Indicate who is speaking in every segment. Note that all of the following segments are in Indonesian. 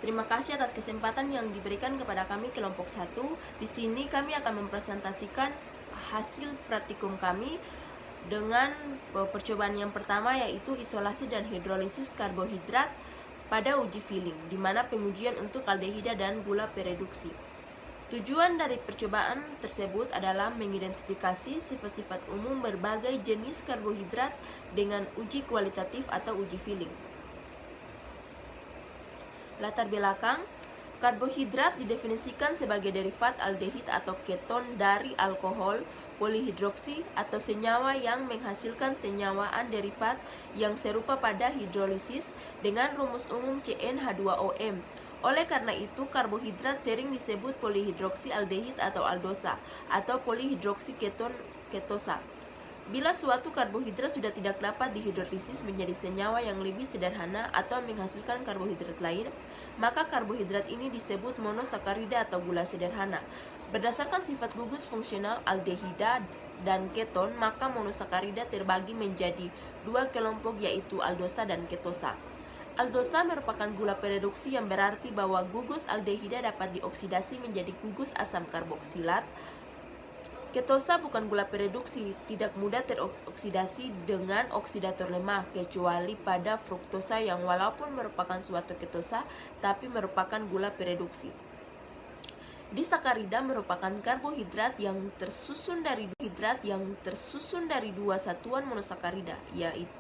Speaker 1: Terima kasih atas kesempatan yang diberikan kepada kami kelompok 1. Di sini kami akan mempresentasikan hasil praktikum kami dengan percobaan yang pertama, yaitu isolasi dan hidrolisis karbohidrat pada uji filling, di mana pengujian untuk aldehida dan gula pereduksi. Tujuan dari percobaan tersebut adalah mengidentifikasi sifat-sifat umum berbagai jenis karbohidrat dengan uji kualitatif atau uji filling. Latar belakang, karbohidrat didefinisikan sebagai derivat aldehid atau keton dari alkohol polihidroksi atau senyawa yang menghasilkan senyawaan derivat yang serupa pada hidrolisis dengan rumus umum CnH2OM. Oleh karena itu, karbohidrat sering disebut polihidroksi aldehid atau aldosa atau polihidroksi ketosa. Bila suatu karbohidrat sudah tidak dapat dihidrolisis menjadi senyawa yang lebih sederhana atau menghasilkan karbohidrat lain, maka karbohidrat ini disebut monosakarida atau gula sederhana. Berdasarkan sifat gugus fungsional aldehida dan keton, maka monosakarida terbagi menjadi dua kelompok, yaitu aldosa dan ketosa. Aldosa merupakan gula pereduksi, yang berarti bahwa gugus aldehida dapat dioksidasi menjadi gugus asam karboksilat. Ketosa bukan gula pereduksi, tidak mudah teroksidasi dengan oksidator lemah, kecuali pada fruktosa yang walaupun merupakan suatu ketosa, tapi merupakan gula pereduksi. Disakarida merupakan karbohidrat yang tersusun dari dua satuan monosakarida,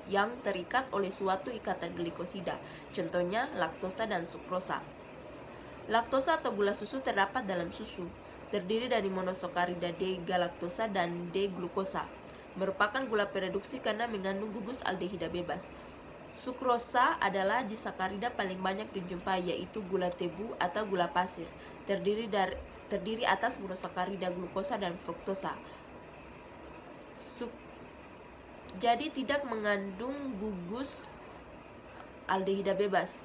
Speaker 1: yang terikat oleh suatu ikatan glikosida, contohnya laktosa dan sukrosa. Laktosa atau gula susu terdapat dalam susu, terdiri dari monosakarida D-galaktosa dan D-glukosa, merupakan gula pereduksi karena mengandung gugus aldehida bebas. Sukrosa adalah disakarida paling banyak dijumpai, yaitu gula tebu atau gula pasir, terdiri atas monosakarida glukosa dan fruktosa. Jadi tidak mengandung gugus aldehida bebas.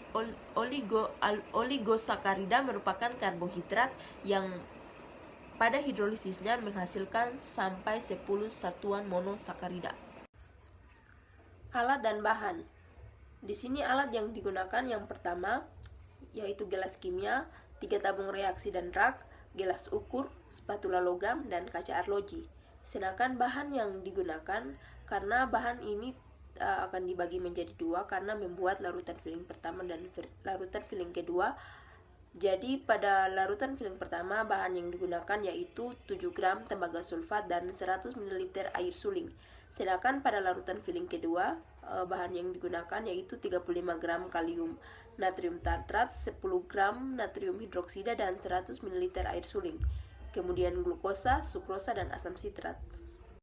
Speaker 1: Oligosakarida merupakan karbohidrat yang pada hidrolisisnya menghasilkan sampai 10 satuan monosakarida. Alat dan bahan. Di sini alat yang digunakan yang pertama yaitu gelas kimia, 3 tabung reaksi dan rak, gelas ukur, spatula logam, dan kaca arloji. Sedangkan bahan yang digunakan, karena bahan ini akan dibagi menjadi dua karena membuat larutan filling pertama dan larutan filling kedua. Jadi pada larutan filling pertama, bahan yang digunakan yaitu 7 gram tembaga sulfat dan 100 ml air suling. Sedangkan pada larutan filling kedua, bahan yang digunakan yaitu 35 gram kalium natrium tartrat, 10 gram natrium hidroksida, dan 100 ml air suling. Kemudian glukosa, sukrosa, dan asam sitrat.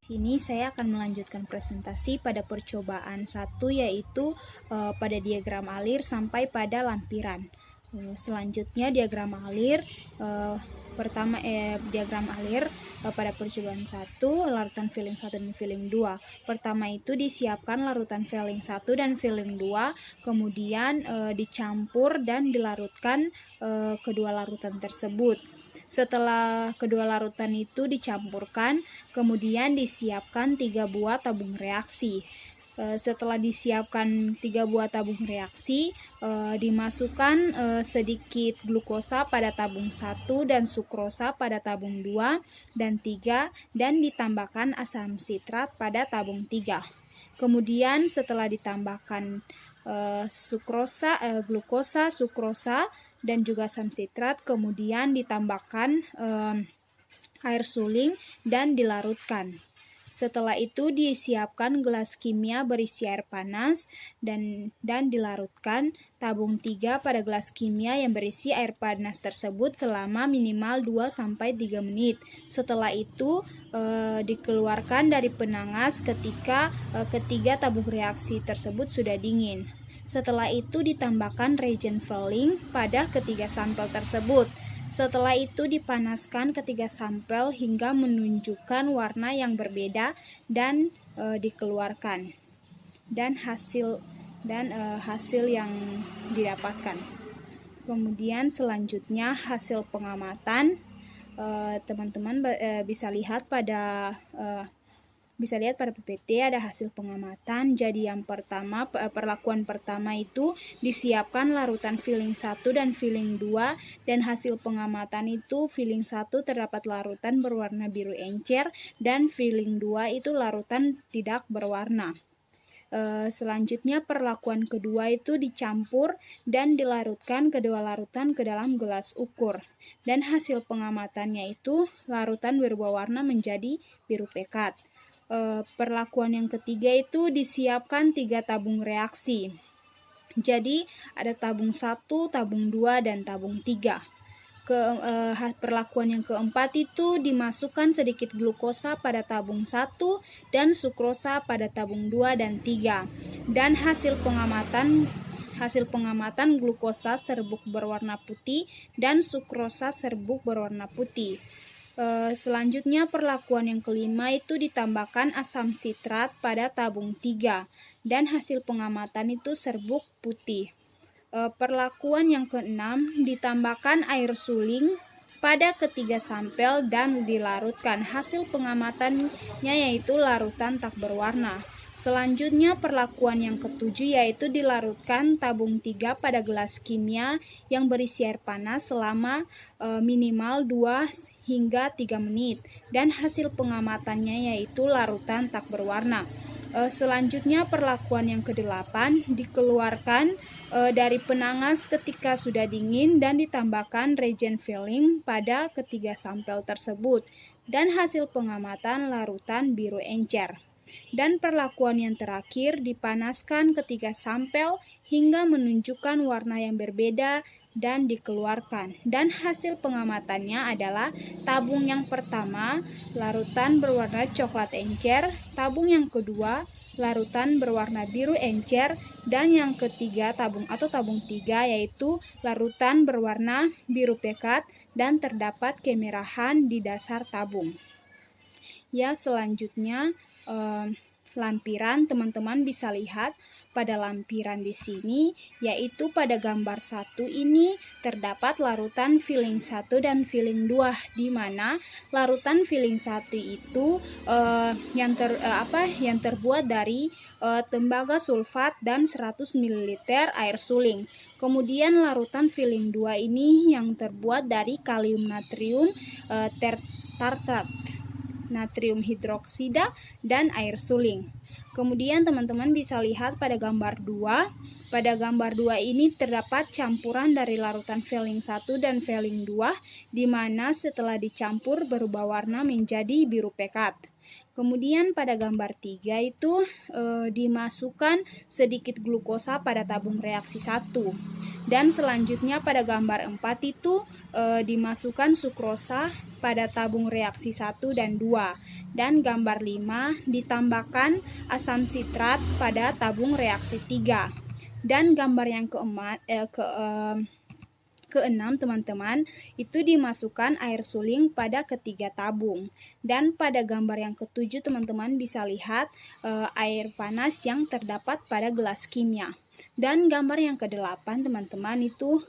Speaker 2: Sini saya akan melanjutkan presentasi pada percobaan 1, yaitu pada diagram alir sampai pada lampiran. Selanjutnya diagram alir. Pertama diagram alir pada percobaan 1, larutan filling 1 dan filling 2. Pertama itu disiapkan larutan filling 1 dan filling 2, kemudian dicampur dan dilarutkan kedua larutan tersebut. Setelah kedua larutan itu dicampurkan, kemudian disiapkan 3 buah tabung reaksi. Setelah disiapkan 3 buah tabung reaksi, dimasukkan sedikit glukosa pada tabung 1 dan sukrosa pada tabung 2 dan 3, dan ditambahkan asam sitrat pada tabung 3. Kemudian setelah ditambahkan glukosa, sukrosa, dan juga asam sitrat, kemudian ditambahkan air suling dan dilarutkan. Setelah itu disiapkan gelas kimia berisi air panas dan dilarutkan tabung 3 pada gelas kimia yang berisi air panas tersebut selama minimal 2-3 menit. Setelah itu dikeluarkan dari penangas ketika ketiga tabung reaksi tersebut sudah dingin. Setelah itu ditambahkan reagen filling pada ketiga sampel tersebut. Setelah itu dipanaskan ketiga sampel hingga menunjukkan warna yang berbeda dan dikeluarkan. Dan hasil yang didapatkan. Kemudian selanjutnya hasil pengamatan, teman-teman bisa lihat pada bisa lihat pada PPT ada hasil pengamatan. Jadi yang pertama, perlakuan pertama itu disiapkan larutan filling 1 dan filling 2, dan hasil pengamatan itu filling 1 terdapat larutan berwarna biru encer dan filling 2 itu larutan tidak berwarna. Selanjutnya perlakuan kedua itu dicampur dan dilarutkan kedua larutan ke dalam gelas ukur, dan hasil pengamatannya itu larutan berubah warna menjadi biru pekat. Perlakuan yang ketiga itu disiapkan 3 tabung reaksi. Jadi ada tabung 1, tabung 2, dan tabung 3. Perlakuan yang keempat itu dimasukkan sedikit glukosa pada tabung 1 dan sukrosa pada tabung 2 dan 3. Dan hasil pengamatan glukosa serbuk berwarna putih dan sukrosa serbuk berwarna putih. Selanjutnya perlakuan yang kelima itu ditambahkan asam sitrat pada tabung 3 dan hasil pengamatan itu serbuk putih. Perlakuan yang keenam ditambahkan air suling pada ketiga sampel dan dilarutkan. Hasil pengamatannya yaitu larutan tak berwarna. Selanjutnya perlakuan yang ketujuh yaitu dilarutkan tabung 3 pada gelas kimia yang berisi air panas selama minimal 2 hingga 3 menit, dan hasil pengamatannya yaitu larutan tak berwarna. Selanjutnya perlakuan yang ke-8 dikeluarkan dari penangas ketika sudah dingin dan ditambahkan reagent filling pada ketiga sampel tersebut, dan hasil pengamatan larutan biru encer. Dan perlakuan yang terakhir dipanaskan ketiga sampel hingga menunjukkan warna yang berbeda dan dikeluarkan, dan hasil pengamatannya adalah tabung yang pertama larutan berwarna coklat encer, tabung yang kedua larutan berwarna biru encer, dan yang ketiga tabung 3 yaitu larutan berwarna biru pekat dan terdapat kemerahan di dasar tabung. Ya, selanjutnya lampiran. Teman-teman bisa lihat pada lampiran di sini, yaitu pada gambar 1 ini terdapat larutan filling 1 dan filling 2, di mana larutan filling 1 itu yang terbuat dari tembaga sulfat dan 100 ml air suling. Kemudian larutan filling 2 ini yang terbuat dari kalium natrium tartrat, natrium hidroksida, dan air suling. Kemudian teman-teman bisa lihat pada gambar 2. Pada gambar 2 ini terdapat campuran dari larutan filling 1 dan filling 2, di mana setelah dicampur berubah warna menjadi biru pekat. Kemudian pada gambar 3 itu dimasukkan sedikit glukosa pada tabung reaksi 1. Dan selanjutnya pada gambar 4 itu dimasukkan sukrosa pada tabung reaksi 1 dan 2. Dan gambar 5 ditambahkan asam sitrat pada tabung reaksi 3. Dan gambar yang keenam teman-teman itu dimasukkan air suling pada ketiga tabung. Dan pada gambar yang ketujuh teman-teman bisa lihat air panas yang terdapat pada gelas kimia. Dan gambar yang ke-8 teman-teman itu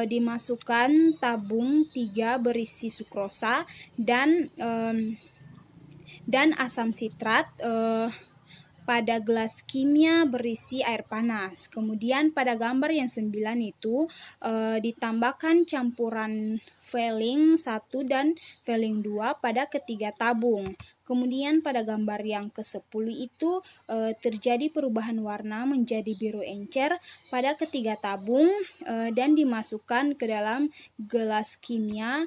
Speaker 2: dimasukkan tabung 3 berisi sukrosa dan asam sitrat pada gelas kimia berisi air panas. Kemudian pada gambar yang 9 itu ditambahkan campuran filling 1 dan filling 2 pada ketiga tabung. Kemudian pada gambar yang ke-10 itu terjadi perubahan warna menjadi biru encer pada ketiga tabung dan dimasukkan ke dalam gelas kimia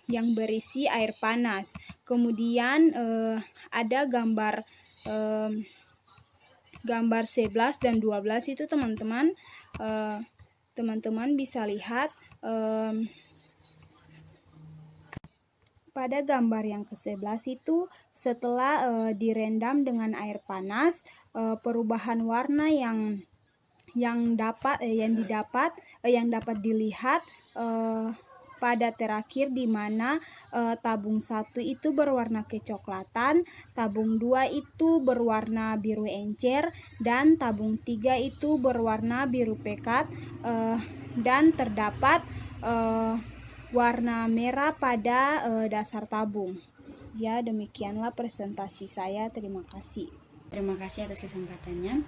Speaker 2: yang berisi air panas. Kemudian ada gambar 11 dan 12 itu teman-teman bisa lihat pada gambar yang ke-11 itu setelah direndam dengan air panas, perubahan warna yang dapat dilihat pada terakhir, di mana tabung 1 itu berwarna kecoklatan, tabung 2 itu berwarna biru encer, dan tabung 3 itu berwarna biru pekat, dan terdapat warna merah pada dasar tabung. Ya, demikianlah presentasi saya. Terima kasih.
Speaker 3: Terima kasih atas kesempatannya.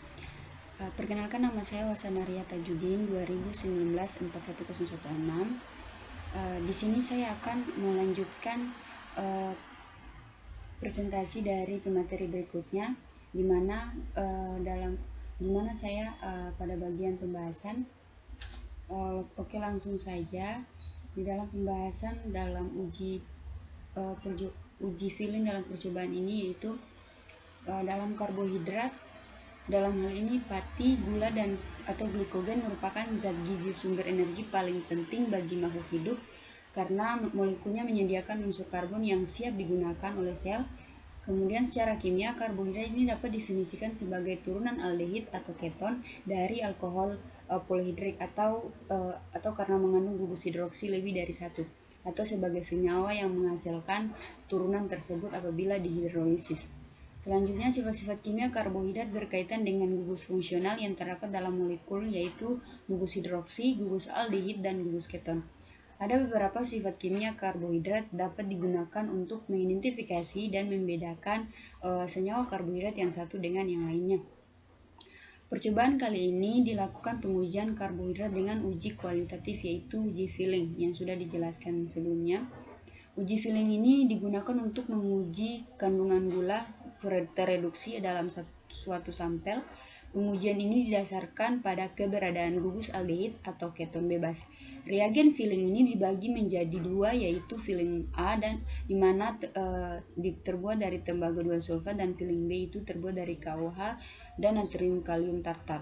Speaker 3: Perkenalkan, nama saya Wasanaria Tajudin, 2019-41016. Di sini saya akan melanjutkan presentasi dari pemateri berikutnya, di mana saya pada bagian pembahasan. Oke, langsung saja. Di dalam pembahasan dalam uji feeling dalam percobaan ini, yaitu dalam karbohidrat, dalam hal ini pati, gula, dan atau glikogen merupakan zat gizi sumber energi paling penting bagi makhluk hidup karena molekulnya menyediakan unsur karbon yang siap digunakan oleh sel. Kemudian secara kimia, karbohidrat ini dapat definisikan sebagai turunan aldehid atau keton dari alkohol polihidrik atau karena mengandung gugus hidroksi lebih dari satu, atau sebagai senyawa yang menghasilkan turunan tersebut apabila dihidrolisis. Selanjutnya, sifat-sifat kimia karbohidrat berkaitan dengan gugus fungsional yang terdapat dalam molekul, yaitu gugus hidroksi, gugus aldehid, dan gugus keton. Ada beberapa sifat kimia karbohidrat dapat digunakan untuk mengidentifikasi dan membedakan senyawa karbohidrat yang satu dengan yang lainnya. Percobaan kali ini dilakukan pengujian karbohidrat dengan uji kualitatif, yaitu uji feeling yang sudah dijelaskan sebelumnya. Uji feeling ini digunakan untuk menguji kandungan gula tereduksi dalam suatu sampel. Pengujian ini didasarkan pada keberadaan gugus aldehid atau keton bebas. Reagen feeling ini dibagi menjadi dua, yaitu feeling A dan dimana terbuat dari tembaga 2 sulfat, dan feeling B itu terbuat dari KOH dan natrium kalium tartat.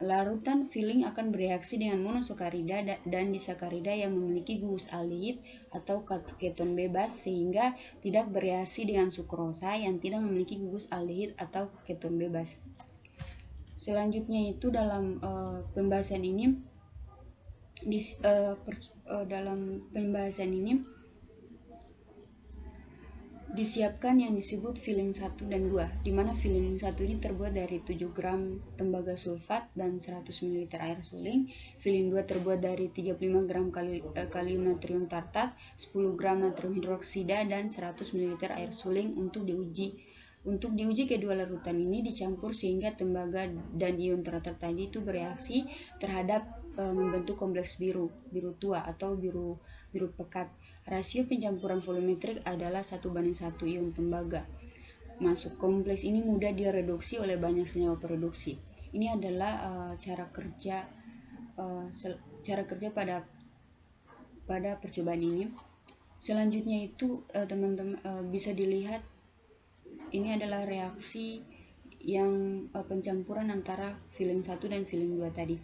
Speaker 3: Larutan feeling akan bereaksi dengan monosakarida dan disakarida yang memiliki gugus aldehid atau keton bebas, sehingga tidak bereaksi dengan sukrosa yang tidak memiliki gugus aldehid atau keton bebas. Selanjutnya itu dalam pembahasan ini disiapkan yang disebut feeling 1 dan 2, di mana feeling 1 ini terbuat dari 7 gram tembaga sulfat dan 100 ml air suling. Feeling 2 terbuat dari 35 gram kalium natrium tartat, 10 gram natrium hidroksida, dan 100 ml air suling untuk diuji. Untuk diuji, kedua larutan ini dicampur sehingga tembaga dan ion tartat tadi itu bereaksi terhadap membentuk kompleks biru tua atau biru pekat. Rasio pencampuran volumetrik adalah 1:1 ion tembaga. Masuk kompleks ini mudah direduksi oleh banyak senyawa produksi. Ini adalah cara kerja pada percobaan ini. Selanjutnya itu teman-teman bisa dilihat ini adalah reaksi yang pencampuran antara feeling 1 dan feeling 2 tadi.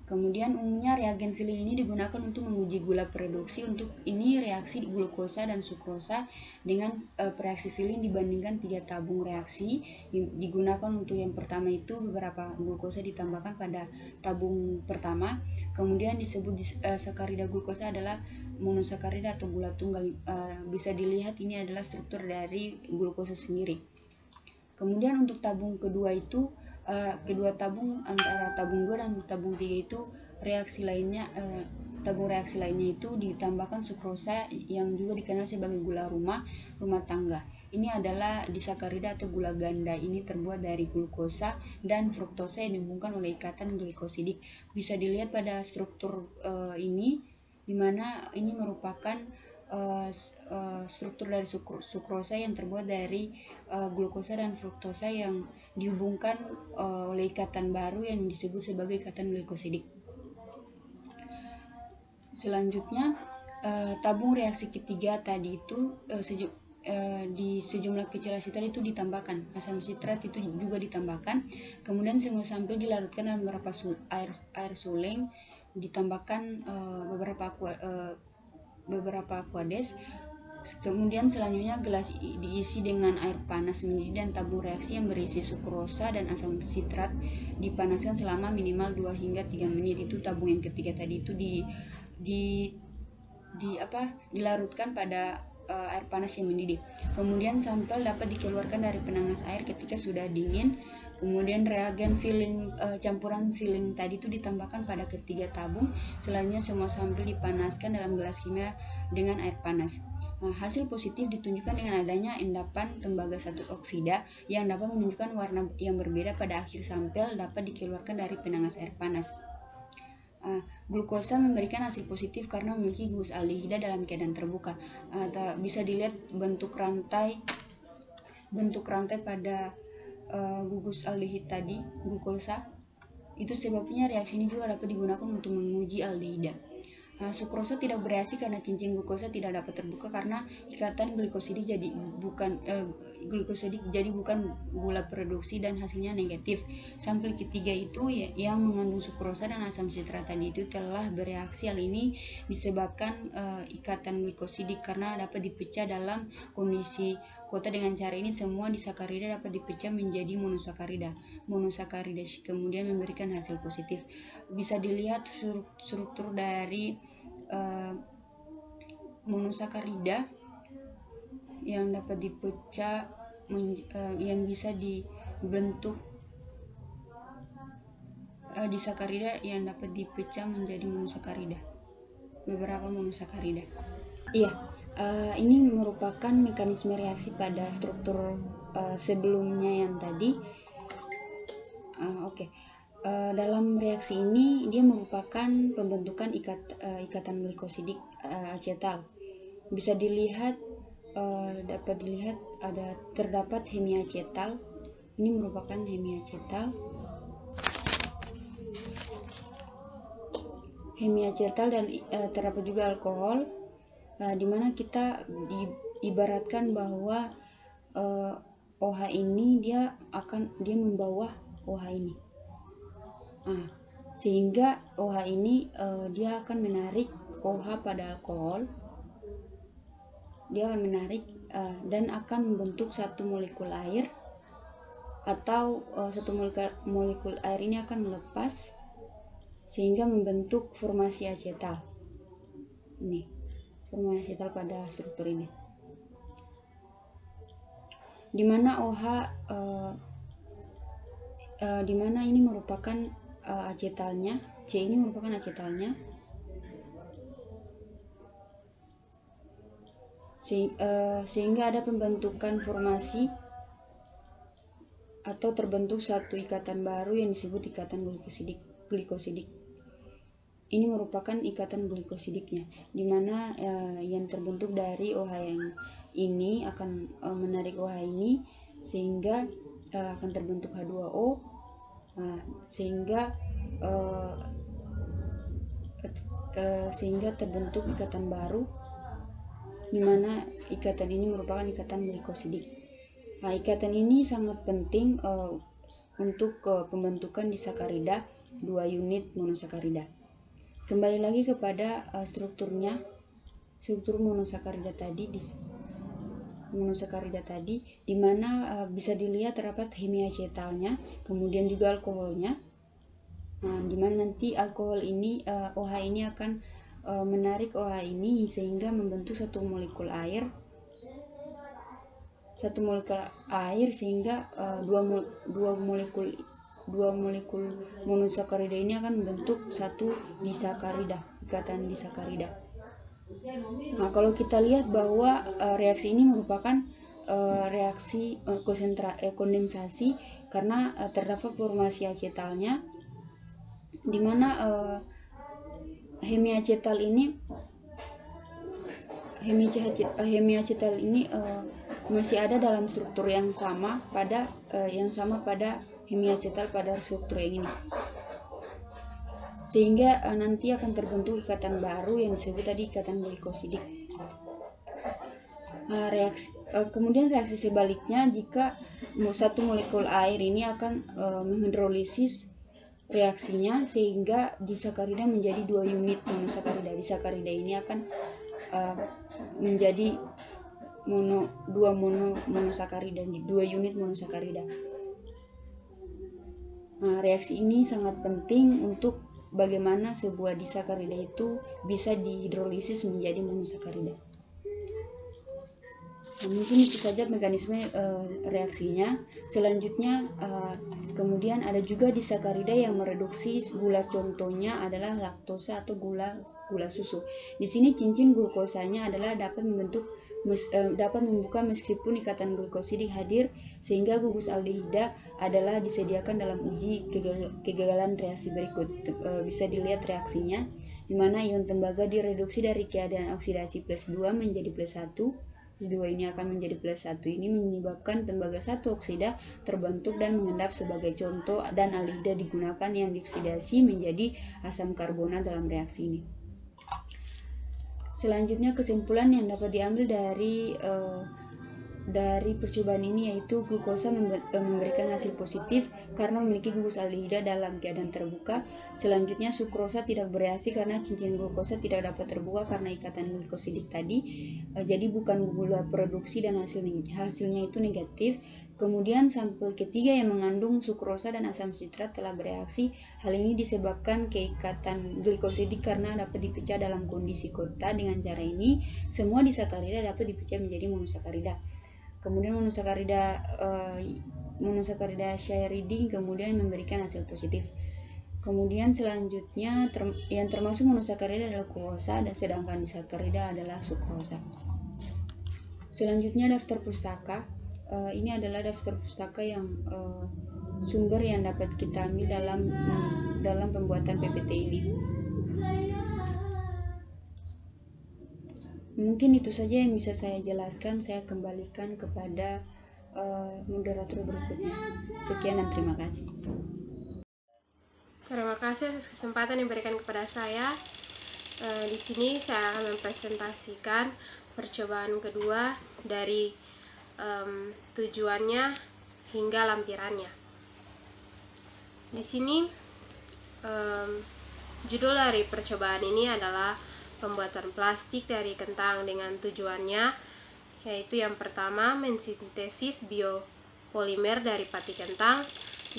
Speaker 3: Kemudian umumnya reagen feeling ini digunakan untuk menguji gula pereduksi. Untuk ini reaksi glukosa dan sukrosa dengan reaksi feeling dibandingkan 3 tabung reaksi. Digunakan untuk yang pertama itu beberapa glukosa ditambahkan pada tabung pertama. Kemudian disebut sakarida glukosa adalah monosakarida atau gula tunggal. Bisa dilihat ini adalah struktur dari glukosa sendiri. Kemudian untuk tabung kedua itu kedua tabung antara tabung 2 dan tabung 3 itu tabung reaksi lainnya itu ditambahkan sukrosa yang juga dikenal sebagai gula rumah tangga. Ini adalah disakarida atau gula ganda. Ini terbuat dari glukosa dan fruktosa yang dihubungkan oleh ikatan glikosidik. Bisa dilihat pada struktur ini, di mana ini merupakan struktur dari sukrosa yang terbuat dari glukosa dan fruktosa yang dihubungkan oleh ikatan baru yang disebut sebagai ikatan glikosidik. Selanjutnya tabung reaksi ketiga tadi itu di sejumlah kecil asetat itu ditambahkan asam sitrat, itu juga ditambahkan. Kemudian semua sampel dilarutkan dalam beberapa air suling, ditambahkan beberapa aquades. Kemudian selanjutnya gelas diisi dengan air panas mendidih dan tabung reaksi yang berisi sukrosa dan asam sitrat dipanaskan selama minimal 2 hingga 3 menit. Itu tabung yang ketiga tadi itu dilarutkan pada air panas yang mendidih. Kemudian sampel dapat dikeluarkan dari penanas air ketika sudah dingin. Kemudian reagen filling campuran filling tadi itu ditambahkan pada ketiga tabung. Selanjutnya semua sampel dipanaskan dalam gelas kimia dengan air panas. Hasil positif ditunjukkan dengan adanya endapan tembaga satu oksida yang dapat menunjukkan warna yang berbeda pada akhir sampel dapat dikeluarkan dari penangas air panas. Glukosa memberikan hasil positif karena memiliki gugus aldehida dalam keadaan terbuka. Bisa dilihat bentuk rantai pada gugus aldehid tadi, glukosa. Itu sebabnya reaksi ini juga dapat digunakan untuk menguji aldehida. Sukrosa tidak bereaksi karena cincin glukosa tidak dapat terbuka karena ikatan glikosidik jadi bukan gula produksi dan hasilnya negatif. Sampel ketiga itu yang mengandung sukrosa dan asam sitrat tadi itu telah bereaksi. Hal ini disebabkan ikatan glikosidik karena dapat dipecah dalam kondisi kota. Dengan cara ini semua disakarida dapat dipecah menjadi monosakarida kemudian memberikan hasil positif. Bisa dilihat struktur dari monosakarida yang dapat dipecah yang bisa dibentuk disakarida yang dapat dipecah menjadi monosakarida, beberapa monosakarida. Ini merupakan mekanisme reaksi pada struktur sebelumnya yang tadi. Dalam reaksi ini dia merupakan pembentukan ikatan glikosidik acetal. Bisa dapat dilihat terdapat hemiacetal. Ini merupakan hemiacetal dan terdapat juga alkohol, di mana kita diibaratkan bahwa OH ini dia membawa OH ini. Sehingga OH ini dia akan menarik OH pada alkohol. Dia akan menarik dan akan membentuk satu molekul air, atau satu molekul air ini akan melepas sehingga membentuk formasi asetal. Ini formasi asetal pada struktur ini, dimana OH dimana ini merupakan acetalnya, C ini merupakan acetalnya, sehingga ada pembentukan formasi atau terbentuk satu ikatan baru yang disebut ikatan glikosidik. Ini merupakan ikatan glikosidiknya, dimana yang terbentuk dari OH yang ini akan menarik OH ini sehingga akan terbentuk H2O. Sehingga terbentuk ikatan baru, di mana ikatan ini merupakan ikatan glikosidik. Ikatan ini sangat penting untuk pembentukan disakarida 2 unit monosakarida. Kembali lagi kepada struktur monosakarida tadi, di mana bisa dilihat terdapat hemiacetalnya, kemudian juga alkoholnya. Di mana nanti alkohol ini OH ini akan menarik OH ini sehingga membentuk satu molekul air, sehingga dua molekul monosakarida ini akan membentuk satu disakarida, ikatan disakarida. Kalau kita lihat bahwa reaksi ini merupakan reaksi kondensasi karena terdapat formasi acetalnya, di mana hemiacetal ini masih ada dalam struktur yang sama pada hemiacetal pada struktur yang ini, sehingga nanti akan terbentuk ikatan baru yang disebut tadi ikatan glikosidik. Kemudian reaksi sebaliknya, jika satu molekul air ini akan menghidrolisis reaksinya sehingga disakarida menjadi 2 unit monosakarida. Disakarida ini akan menjadi 2 unit monosakarida. Reaksi ini sangat penting untuk bagaimana sebuah disakarida itu bisa dihidrolisis menjadi monosakarida. Mungkin itu saja mekanisme reaksinya. Selanjutnya kemudian ada juga disakarida yang mereduksi gula, contohnya adalah laktosa atau gula susu. Di sini cincin glukosanya adalah dapat membuka meskipun ikatan glukosidik hadir, sehingga gugus aldehida adalah disediakan dalam uji kegagalan reaksi berikut. Bisa dilihat reaksinya, di mana ion tembaga direduksi dari keadaan oksidasi +2 menjadi +1. 2 ini akan menjadi +1. Ini menyebabkan tembaga 1 oksida terbentuk dan mengendap sebagai contoh, dan aldehida digunakan yang dioksidasi menjadi asam karbonat dalam reaksi ini. Selanjutnya kesimpulan yang dapat diambil dari percobaan ini yaitu glukosa memberikan hasil positif karena memiliki gugus aldehida dalam keadaan terbuka. Selanjutnya sukrosa tidak bereaksi karena cincin glukosa tidak dapat terbuka karena ikatan glikosidik tadi. Jadi bukan gula produksi dan hasilnya itu negatif. Kemudian sampel ketiga yang mengandung sukrosa dan asam sitrat telah bereaksi. Hal ini disebabkan keikatan glikosidik karena dapat dipecah dalam kondisi kota. Dengan cara ini semua disakarida dapat dipecah menjadi monosakarida. Kemudian monosakarida Shahriddin kemudian memberikan hasil positif. Kemudian selanjutnya yang termasuk monosakarida adalah glukosa, dan sedangkan disakarida adalah sukrosa. Selanjutnya daftar pustaka. Ini adalah daftar pustaka yang sumber yang dapat kita ambil dalam pembuatan PPT ini. Mungkin itu saja yang bisa saya jelaskan. Saya kembalikan kepada moderator berikutnya. Sekian dan terima kasih.
Speaker 4: Terima kasih atas kesempatan yang diberikan kepada saya. Di sini saya akan mempresentasikan percobaan kedua dari tujuannya hingga lampirannya. Di sini judul dari percobaan ini adalah pembuatan plastik dari kentang dengan tujuannya, yaitu yang pertama mensintesis biopolimer dari pati kentang,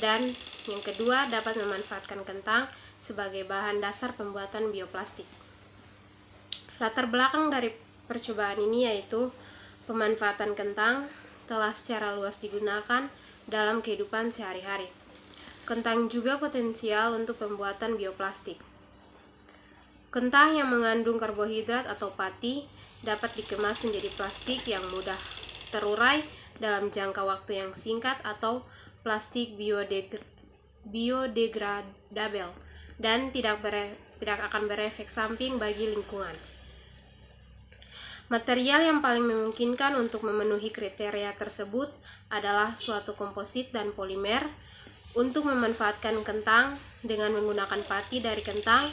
Speaker 4: dan yang kedua dapat memanfaatkan kentang sebagai bahan dasar pembuatan bioplastik. Latar belakang dari percobaan ini yaitu pemanfaatan kentang telah secara luas digunakan dalam kehidupan sehari-hari. Kentang juga potensial untuk pembuatan bioplastik. Kentang yang mengandung karbohidrat atau pati dapat dikemas menjadi plastik yang mudah terurai dalam jangka waktu yang singkat atau plastik biodegradabel dan tidak akan berefek samping bagi lingkungan. Material yang paling memungkinkan untuk memenuhi kriteria tersebut adalah suatu komposit dan polimer. Untuk memanfaatkan kentang dengan menggunakan pati dari kentang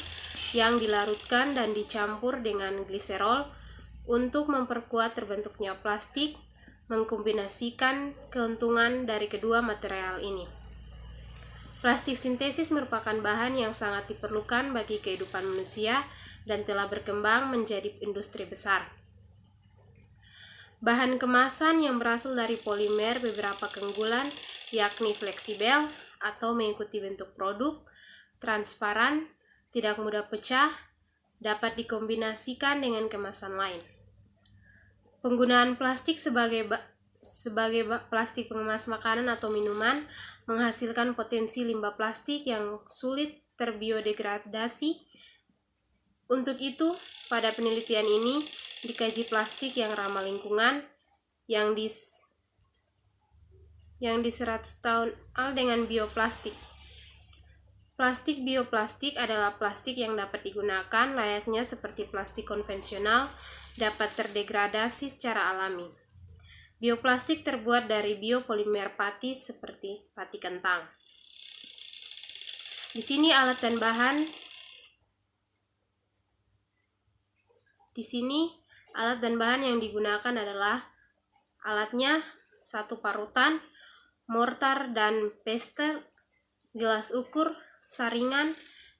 Speaker 4: yang dilarutkan dan dicampur dengan gliserol untuk memperkuat terbentuknya plastik, mengkombinasikan keuntungan dari kedua material ini. Plastik sintesis merupakan bahan yang sangat diperlukan bagi kehidupan manusia dan telah berkembang menjadi industri besar. Bahan kemasan yang berasal dari polimer beberapa keunggulan, yakni fleksibel atau mengikuti bentuk produk, transparan, tidak mudah pecah, dapat dikombinasikan dengan kemasan lain. Penggunaan plastik sebagai plastik pengemas makanan atau minuman menghasilkan potensi limbah plastik yang sulit terbiodegradasi. Untuk itu, pada penelitian ini dikaji plastik yang ramah lingkungan yang di 100 tahun dengan bioplastik. Plastik bioplastik adalah plastik yang dapat digunakan layaknya seperti plastik konvensional, dapat terdegradasi secara alami. Bioplastik terbuat dari biopolimer pati seperti pati kentang. Di sini alat dan bahan yang digunakan adalah alatnya 1 parutan, mortar dan pestle, gelas ukur, saringan,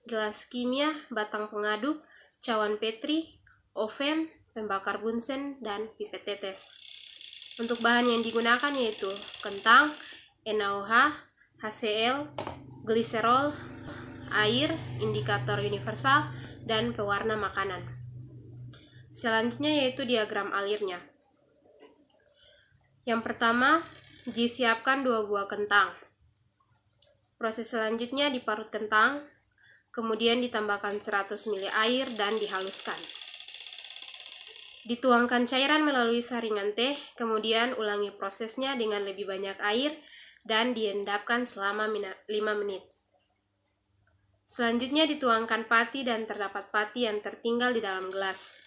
Speaker 4: gelas kimia, batang pengaduk, cawan petri, oven, pembakar bunsen, dan pipet tetes. Untuk bahan yang digunakan yaitu kentang, NaOH, HCl, gliserol, air, indikator universal, dan pewarna makanan. Selanjutnya yaitu diagram alirnya. Yang pertama, siapkan 2 buah kentang. Proses selanjutnya diparut kentang, kemudian ditambahkan 100 ml air dan dihaluskan. Dituangkan cairan melalui saringan teh, kemudian ulangi prosesnya dengan lebih banyak air dan diendapkan selama 5 menit. Selanjutnya dituangkan pati dan terdapat pati yang tertinggal di dalam gelas.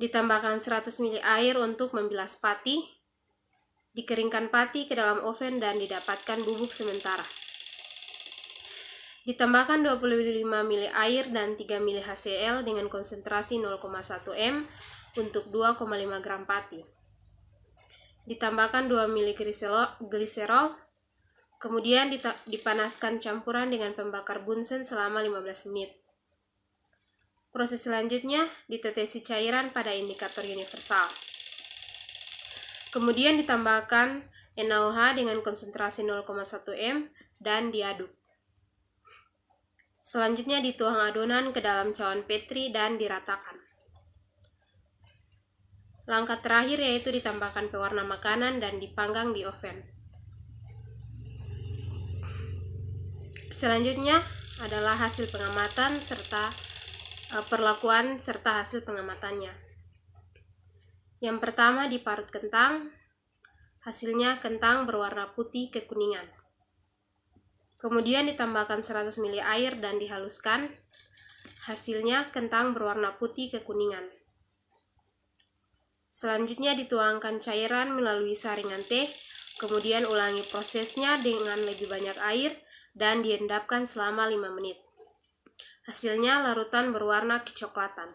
Speaker 4: Ditambahkan 100 ml air untuk membilas pati. Dikeringkan pati ke dalam oven dan didapatkan bubuk sementara. Ditambahkan 25 ml air dan 3 ml HCl dengan konsentrasi 0,1 m untuk 2,5 gram pati. Ditambahkan 2 ml gliserol, kemudian dipanaskan campuran dengan pembakar bunsen selama 15 menit. Proses selanjutnya, ditetesi cairan pada indikator universal. Kemudian ditambahkan NaOH dengan konsentrasi 0,1 m dan diaduk. Selanjutnya dituang adonan ke dalam cawan Petri dan diratakan. Langkah terakhir yaitu ditambahkan pewarna makanan dan dipanggang di oven. Selanjutnya adalah hasil pengamatan serta perlakuan serta hasil pengamatannya. Yang pertama, diparut kentang, hasilnya kentang berwarna putih kekuningan. Kemudian ditambahkan 100 ml air dan dihaluskan, hasilnya kentang berwarna putih kekuningan. Selanjutnya dituangkan cairan melalui saringan teh, kemudian ulangi prosesnya dengan lebih banyak air dan diendapkan selama 5 menit. Hasilnya larutan berwarna kecoklatan.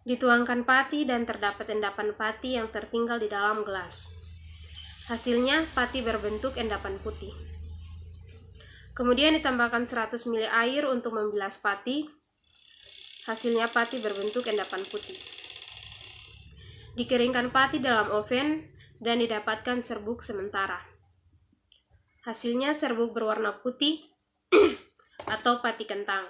Speaker 4: Dituangkan pati dan terdapat endapan pati yang tertinggal di dalam gelas. Hasilnya pati berbentuk endapan putih. Kemudian ditambahkan 100 ml air untuk membilas pati. Hasilnya pati berbentuk endapan putih. Dikeringkan pati dalam oven dan didapatkan serbuk sementara. Hasilnya serbuk berwarna putih atau pati kentang.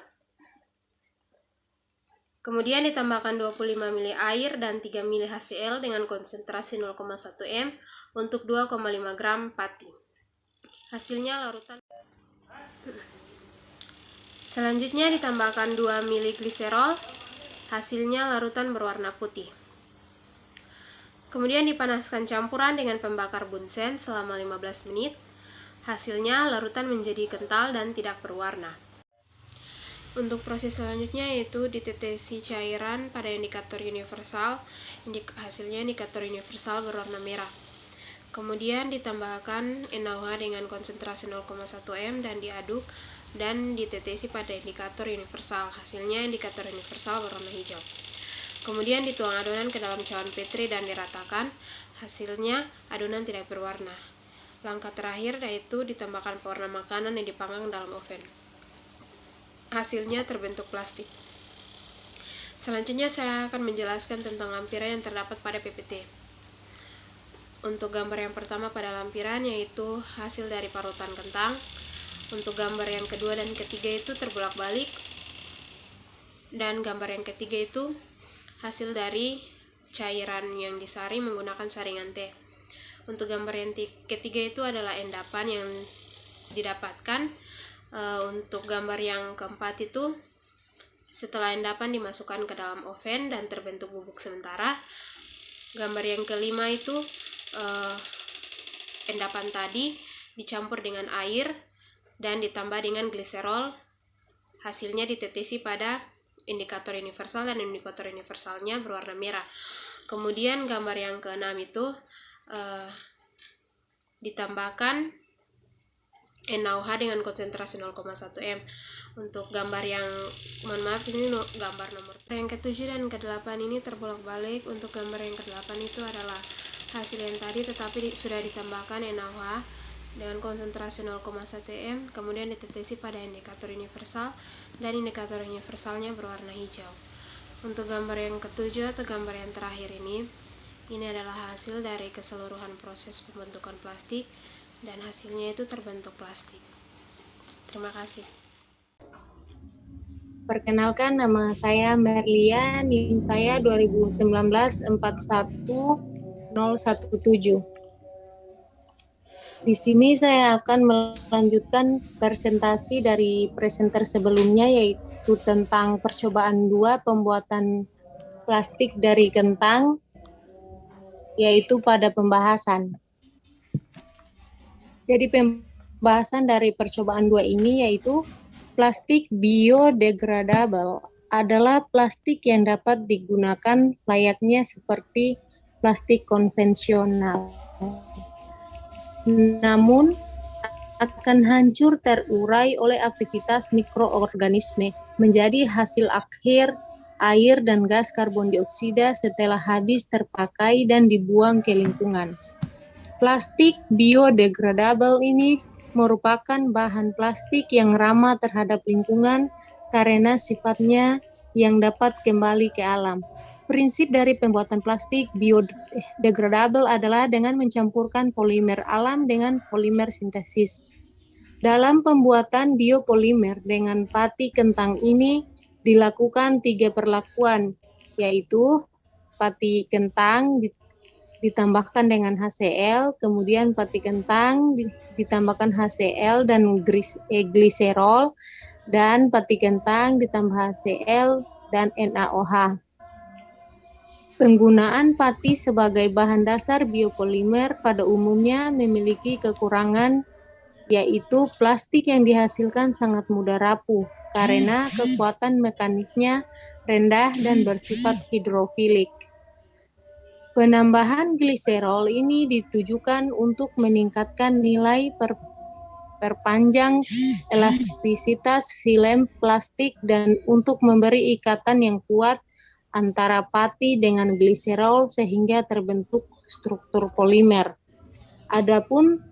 Speaker 4: Kemudian ditambahkan 25 ml air dan 3 ml HCl dengan konsentrasi 0,1 m untuk 2,5 gram pati. Hasilnya larutan. Selanjutnya ditambahkan 2 ml gliserol. Hasilnya larutan berwarna putih. Kemudian dipanaskan campuran dengan pembakar bunsen selama 15 menit. Hasilnya larutan menjadi kental dan tidak berwarna. Untuk proses selanjutnya yaitu ditetesi cairan pada indikator universal. Hasilnya indikator universal berwarna merah. Kemudian ditambahkan NaOH dengan konsentrasi 0,1 m dan diaduk dan ditetesi pada indikator universal. Hasilnya indikator universal berwarna hijau. Kemudian dituang adonan ke dalam cawan Petri dan diratakan. Hasilnya adonan tidak berwarna. Langkah terakhir yaitu ditambahkan pewarna makanan yang dipanggang dalam oven. Hasilnya terbentuk plastik. Selanjutnya saya akan menjelaskan tentang lampiran yang terdapat pada PPT. Untuk gambar yang pertama pada lampiran yaitu hasil dari parutan kentang. Untuk gambar yang kedua dan ketiga itu terbolak-balik. Dan gambar yang ketiga itu hasil dari cairan yang disaring menggunakan saringan teh. Untuk gambar yang ketiga itu adalah endapan yang didapatkan. Untuk gambar yang keempat itu setelah endapan dimasukkan ke dalam oven dan terbentuk bubuk sementara. Gambar yang kelima itu endapan tadi dicampur dengan air dan ditambah dengan gliserol. Hasilnya ditetesi pada indikator universal dan indikator universalnya berwarna merah. Kemudian gambar yang keenam itu ditambahkan NaOH dengan konsentrasi 0,1 m. Untuk gambar yang di sini gambar nomor yang ke-7 dan ke-8 ini terbolak-balik. Untuk gambar yang ke-8 itu adalah hasil yang tadi tetapi sudah ditambahkan NaOH dengan konsentrasi 0,1 m, kemudian ditetesi pada indikator universal dan indikator universalnya berwarna hijau. Untuk gambar yang ke-7 atau gambar yang terakhir ini adalah hasil dari keseluruhan proses pembentukan plastik dan hasilnya itu terbentuk plastik. Terima kasih.
Speaker 5: Perkenalkan, nama saya Merlian, NIM saya 2019 41 017. Di sini saya akan melanjutkan presentasi dari presenter sebelumnya, yaitu tentang percobaan 2 pembuatan plastik dari kentang, yaitu pada pembahasan. Jadi pembahasan dari percobaan 2 ini yaitu plastik biodegradable adalah plastik yang dapat digunakan layaknya seperti plastik konvensional. Namun akan hancur terurai oleh aktivitas mikroorganisme menjadi hasil akhir air dan gas karbon dioksida setelah habis terpakai dan dibuang ke lingkungan. Plastik biodegradable ini merupakan bahan plastik yang ramah terhadap lingkungan karena sifatnya yang dapat kembali ke alam. Prinsip dari pembuatan plastik biodegradable adalah dengan mencampurkan polimer alam dengan polimer sintesis. Dalam pembuatan biopolimer dengan pati kentang ini dilakukan 3 perlakuan, yaitu pati kentang ditambahkan dengan HCl, kemudian pati kentang ditambahkan HCl dan gliserol, dan pati kentang ditambah HCl dan NaOH. Penggunaan pati sebagai bahan dasar biopolimer pada umumnya memiliki kekurangan, yaitu plastik yang dihasilkan sangat mudah rapuh karena kekuatan mekaniknya rendah dan bersifat hidrofilik. Penambahan gliserol ini ditujukan untuk meningkatkan nilai perpanjang elastisitas film plastik dan untuk memberi ikatan yang kuat antara pati dengan gliserol sehingga terbentuk struktur polimer. Adapun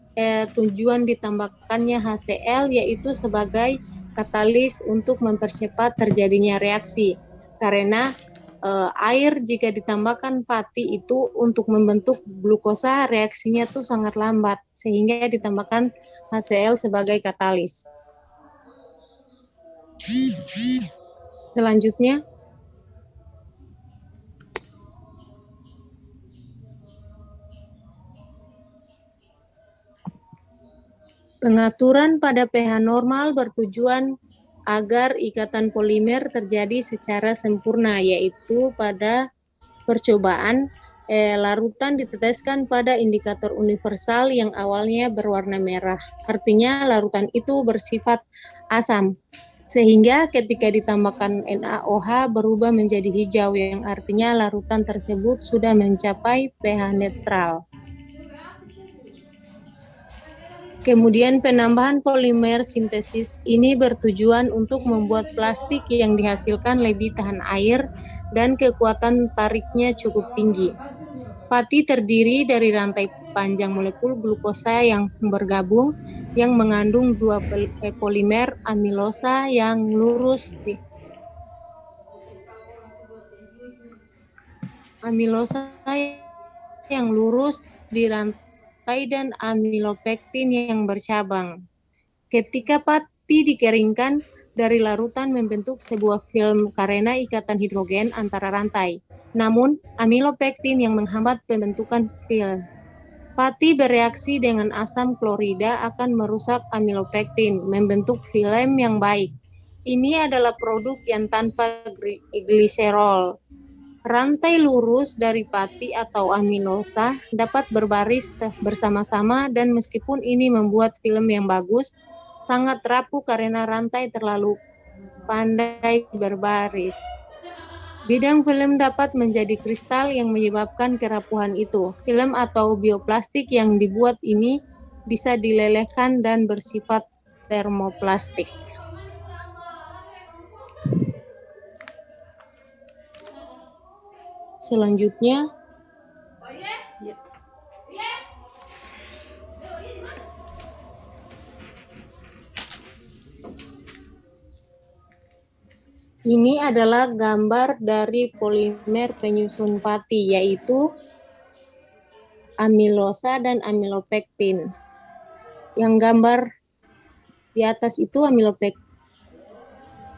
Speaker 5: tujuan ditambahkannya HCl yaitu sebagai katalis untuk mempercepat terjadinya reaksi karena air jika ditambahkan pati itu untuk membentuk glukosa reaksinya tuh sangat lambat sehingga ditambahkan HCl sebagai katalis. Selanjutnya pengaturan pada pH normal bertujuan agar ikatan polimer terjadi secara sempurna, yaitu pada percobaan larutan diteteskan pada indikator universal yang awalnya berwarna merah. Artinya larutan itu bersifat asam, sehingga ketika ditambahkan NaOH berubah menjadi hijau, yang artinya larutan tersebut sudah mencapai pH netral. Kemudian penambahan polimer sintesis ini bertujuan untuk membuat plastik yang dihasilkan lebih tahan air dan kekuatan tariknya cukup tinggi. Pati terdiri dari rantai panjang molekul glukosa yang bergabung yang mengandung 2 polimer amilosa yang lurus di rantai dan amilopektin yang bercabang. Ketika pati dikeringkan, dari larutan membentuk sebuah film karena ikatan hidrogen antara rantai. Namun, amilopektin yang menghambat pembentukan film. Pati bereaksi dengan asam klorida akan merusak amilopektin, membentuk film yang baik. Ini adalah produk yang tanpa gliserol. Rantai lurus dari pati atau amilosa dapat berbaris bersama-sama dan meskipun ini membuat film yang bagus, sangat rapuh karena rantai terlalu pandai berbaris. Bidang film dapat menjadi kristal yang menyebabkan kerapuhan itu. Film atau bioplastik yang dibuat ini bisa dilelehkan dan bersifat termoplastik. Selanjutnya, ini adalah gambar dari polimer penyusun pati, yaitu amilosa dan amilopektin. Yang gambar di atas itu amilopektin,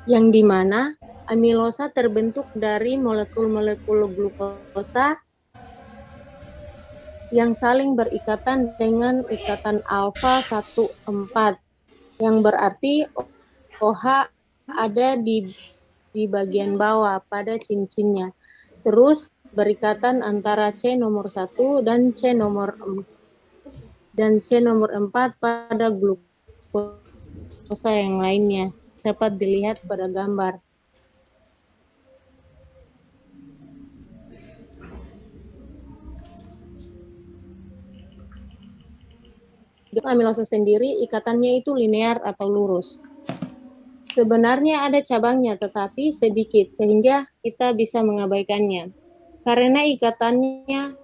Speaker 5: yang dimana amilosa terbentuk dari molekul-molekul glukosa yang saling berikatan dengan ikatan alfa 1,4 yang berarti OH ada di bagian bawah pada cincinnya. Terus berikatan antara C nomor 1 dan C nomor 4 pada glukosa yang lainnya. Dapat dilihat pada gambar. Amilosa sendiri ikatannya itu linear atau lurus. Sebenarnya ada cabangnya tetapi sedikit sehingga kita bisa mengabaikannya. Karena ikatannya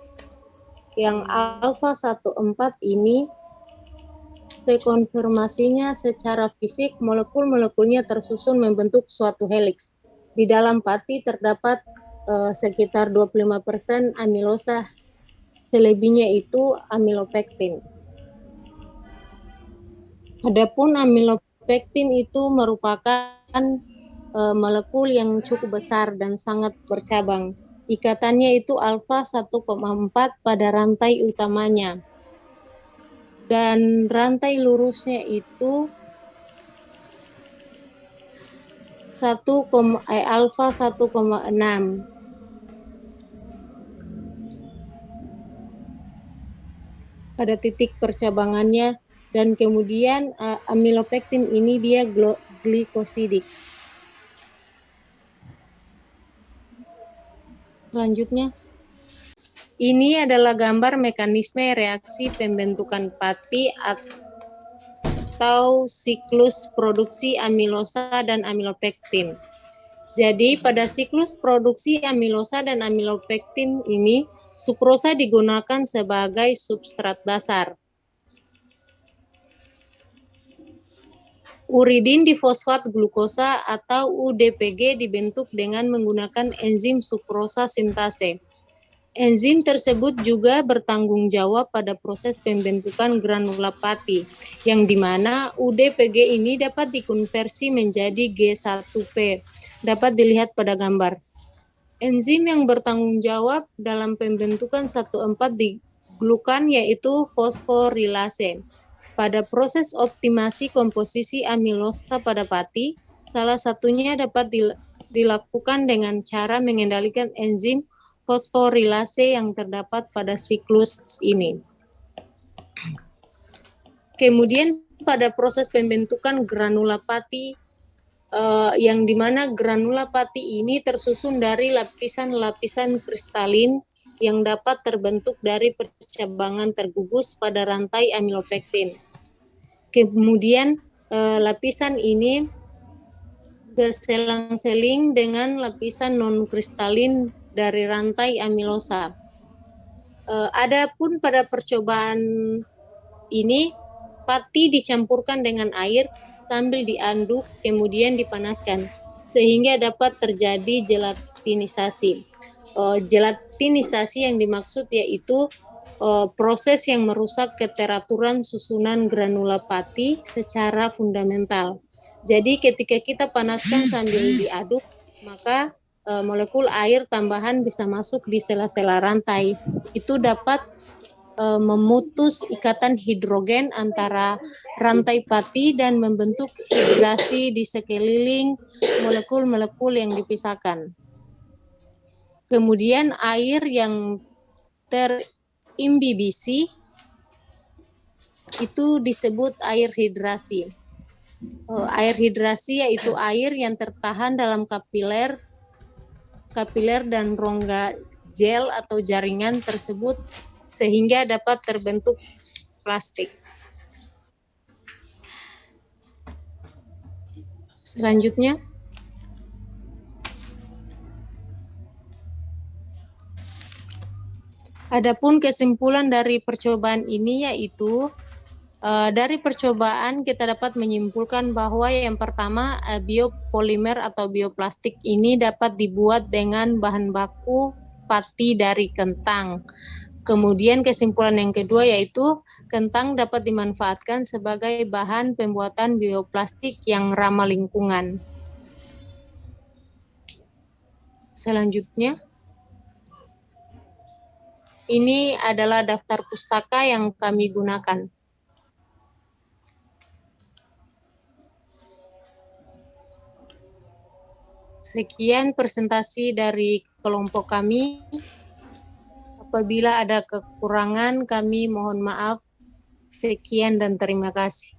Speaker 5: yang alfa 1,4 ini sekonfirmasinya secara fisik molekul-molekulnya tersusun membentuk suatu heliks. Di dalam pati terdapat sekitar 25% amilosa, selebihnya itu amilopektin. Adapun amilopektin itu merupakan molekul yang cukup besar dan sangat bercabang. Ikatannya itu alfa 1,4 pada rantai utamanya. Dan rantai lurusnya itu alfa 1,6. Pada titik percabangannya. Dan kemudian amilopektin ini dia glikosidik. Selanjutnya, ini adalah gambar mekanisme reaksi pembentukan pati atau siklus produksi amilosa dan amilopektin. Jadi pada siklus produksi amilosa dan amilopektin ini, sukrosa digunakan sebagai substrat dasar. Uridin difosfat glukosa atau UDPG dibentuk dengan menggunakan enzim sukrosa sintase. Enzim tersebut juga bertanggung jawab pada proses pembentukan granula pati, yang dimana UDPG ini dapat dikonversi menjadi G1P. Dapat dilihat pada gambar. Enzim yang bertanggung jawab dalam pembentukan 1,4 di glukan yaitu fosforilase. Pada proses optimasi komposisi amilosa pada pati, salah satunya dapat dilakukan dengan cara mengendalikan enzim fosforilase yang terdapat pada siklus ini. Kemudian pada proses pembentukan granula pati, yang dimana granula pati ini tersusun dari lapisan-lapisan kristalin yang dapat terbentuk dari percabangan tergugus pada rantai amilopektin. Kemudian lapisan ini berselang-seling dengan lapisan non-kristalin dari rantai amilosa. Adapun pada percobaan ini, pati dicampurkan dengan air sambil diaduk kemudian dipanaskan sehingga dapat terjadi gelatinisasi. Gelatinisasi yang dimaksud yaitu proses yang merusak keteraturan susunan granula pati secara fundamental. Jadi ketika kita panaskan sambil diaduk, maka molekul air tambahan bisa masuk di sela-sela rantai. Itu dapat memutus ikatan hidrogen antara rantai pati dan membentuk hidrasi di sekeliling molekul-molekul yang dipisahkan. Kemudian air yang terimbibisi itu disebut air hidrasi. Air hidrasi yaitu air yang tertahan dalam kapiler dan rongga gel atau jaringan tersebut sehingga dapat terbentuk plastik. Selanjutnya, adapun kesimpulan dari percobaan ini yaitu dari percobaan kita dapat menyimpulkan bahwa yang pertama biopolimer atau bioplastik ini dapat dibuat dengan bahan baku pati dari kentang. Kemudian kesimpulan yang kedua yaitu kentang dapat dimanfaatkan sebagai bahan pembuatan bioplastik yang ramah lingkungan. Selanjutnya, Ini adalah daftar pustaka yang kami gunakan. Sekian presentasi dari kelompok kami. Apabila ada kekurangan, kami mohon maaf. Sekian dan terima kasih.